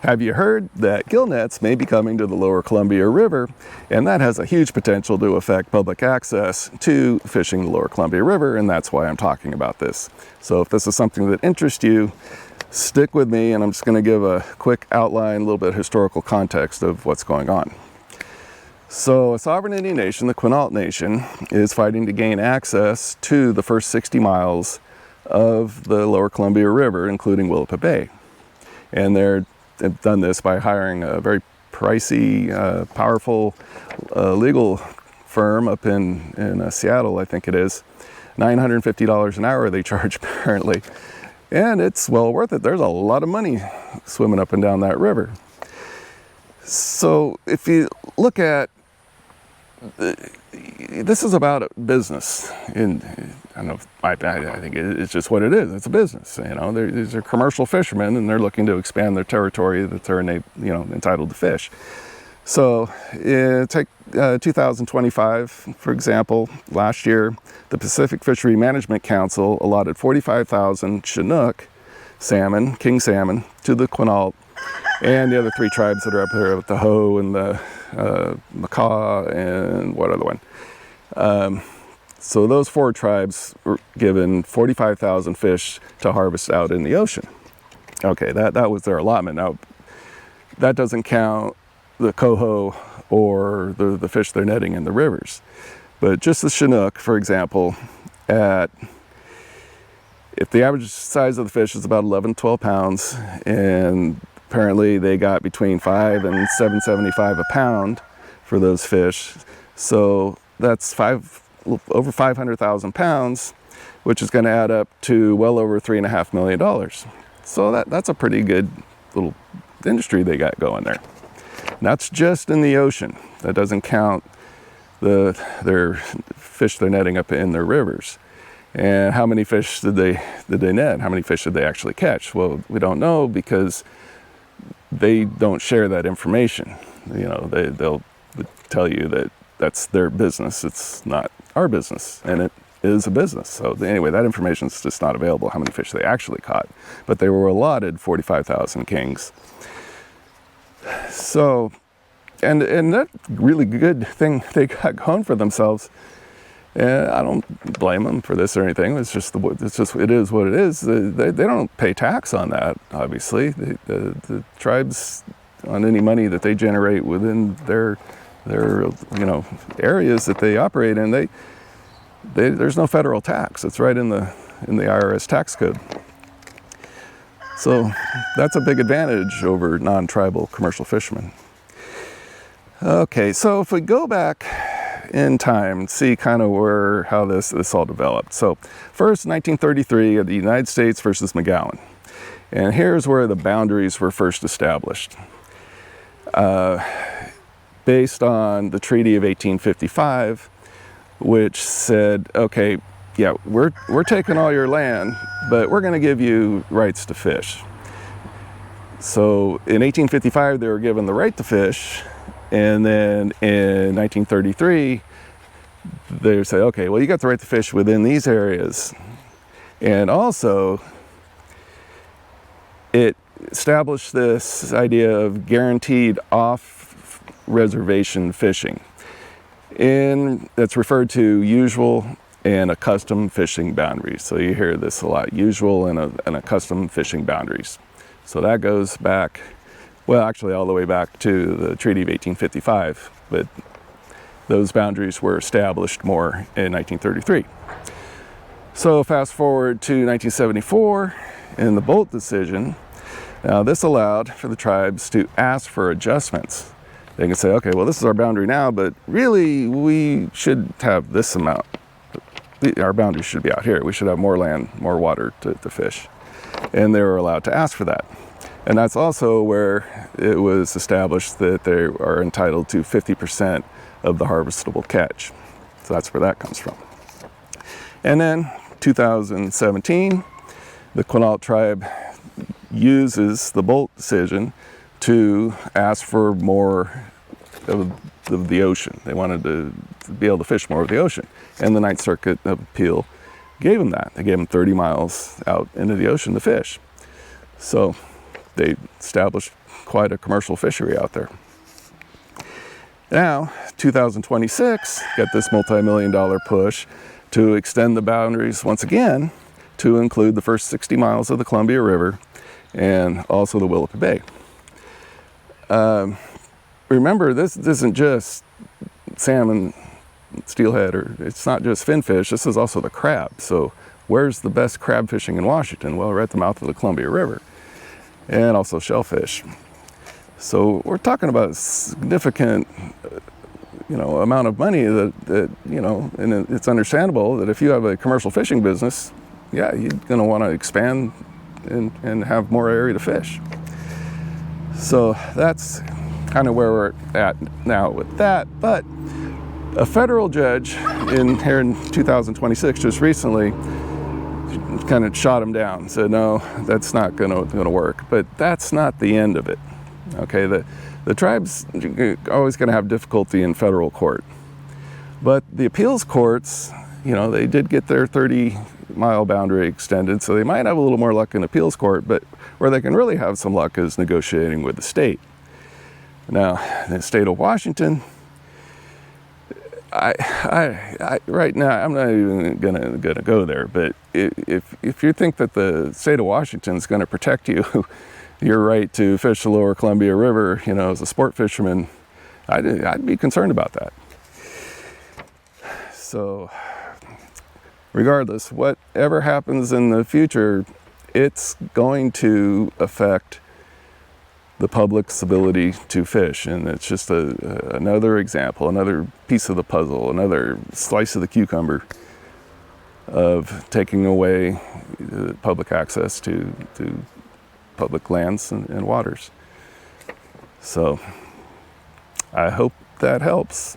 Have you heard that gill nets may be coming to the lower Columbia River, and that has a huge potential to affect public access to fishing the lower Columbia River, and that's why I'm talking about this. So if this is something that interests you, stick with me, and I'm just going to give a quick outline, a little bit of historical context of what's going on. So a sovereign Indian nation, the Quinault Nation, is fighting to gain access to the first 60 miles of the lower Columbia River, including Willapa Bay. And they've done this by hiring a very pricey, powerful legal firm up in Seattle, I think it is. $950 an hour they charge apparently. And it's well worth it. There's a lot of money swimming up and down that river. So if you look at, this is about business. I don't know, I think it's just what it is. It's a business. You know, these are commercial fishermen, and they're looking to expand their territory that they're entitled to fish. So take 2025, for example. Last year, the Pacific Fishery Management Council allotted 45,000 Chinook salmon, king salmon, to the Quinault and the other three tribes that are up there with the Hoh and the Makah and what other one. So those four tribes were given 45,000 fish to harvest out in the ocean. Okay, that was their allotment. Now, that doesn't count the coho or the fish they're netting in the rivers. But just the Chinook, for example, if the average size of the fish is about 11, 12 pounds, and apparently they got between $5 and $7.75 a pound for those fish. So that's over 500,000 pounds, which is going to add up to well over $3.5 million. So that's a pretty good little industry they got going there. And that's just in the ocean. That doesn't count their fish they're netting up in their rivers. And how many fish did they net? How many fish did they actually catch? Well, we don't know because they don't share that information. You know, they'll tell you that that's their business. It's not our business, and it is a business. So anyway, that information is just not available, how many fish they actually caught. But they were allotted 45,000 kings. So, and that really good thing they got going for themselves. And I don't blame them for this or anything. It is what it is. They don't pay tax on that, obviously. The tribes, on any money that they generate within their areas that they operate in, there's no federal tax. It's right in the IRS tax code. So that's a big advantage over non-tribal commercial fishermen. Okay, so if we go back in time, see kind of how this all developed. So first, 1933, the United States versus McGowan. And here's where the boundaries were first established. Based on the Treaty of 1855, which said, okay, yeah, we're taking all your land, but we're going to give you rights to fish. So in 1855, they were given the right to fish, and then in 1933, they say, okay, well, you got the right to fish within these areas. And also, it established this idea of guaranteed off-reservation fishing. And that's referred to usual and accustomed fishing boundaries. So you hear this a lot, usual and accustomed fishing boundaries. So that goes back, well, actually all the way back to the Treaty of 1855, but those boundaries were established more in 1933. So fast forward to 1974 in the Bolt decision. Now this allowed for the tribes to ask for adjustments. They can say, okay, well, this is our boundary now, but really we should have this amount. Our boundary should be out here. We should have more land, more water to fish. And they were allowed to ask for that. And that's also where it was established that they are entitled to 50% of the harvestable catch. So that's where that comes from. And then 2017, the Quinault tribe uses the Bolt decision to ask for more of the ocean. They wanted to be able to fish more of the ocean. And the Ninth Circuit of Appeal gave them that. They gave them 30 miles out into the ocean to fish. So they established quite a commercial fishery out there. Now, 2026, got this multi-million-dollar push to extend the boundaries once again to include the first 60 miles of the Columbia River and also the Willapa Bay. Remember, this isn't just salmon, steelhead, or it's not just finfish, this is also the crab. So where's the best crab fishing in Washington? Well, we're at the mouth of the Columbia River, and also shellfish. So we're talking about a significant amount of money that and it's understandable that if you have a commercial fishing business, yeah, you're going to want to expand and have more area to fish. So that's kind of where we're at now with that. But a federal judge here in 2026 just recently kind of shot him down, said no, that's not going to work. But that's not the end of it. Okay, the tribe's always going to have difficulty in federal court, but the appeals courts, they did get their 30-mile boundary extended, so they might have a little more luck in appeals court. But where they can really have some luck is negotiating with the state. Now, the state of Washington, I right now, I'm not even gonna go there. But if you think that the state of Washington is going to protect you, your right to fish the lower Columbia River, as a sport fisherman, I'd be concerned about that. So, regardless, whatever happens in the future, it's going to affect the public's ability to fish, and it's just another example, another piece of the puzzle, another slice of the cucumber of taking away public access to public lands and waters. So I hope that helps.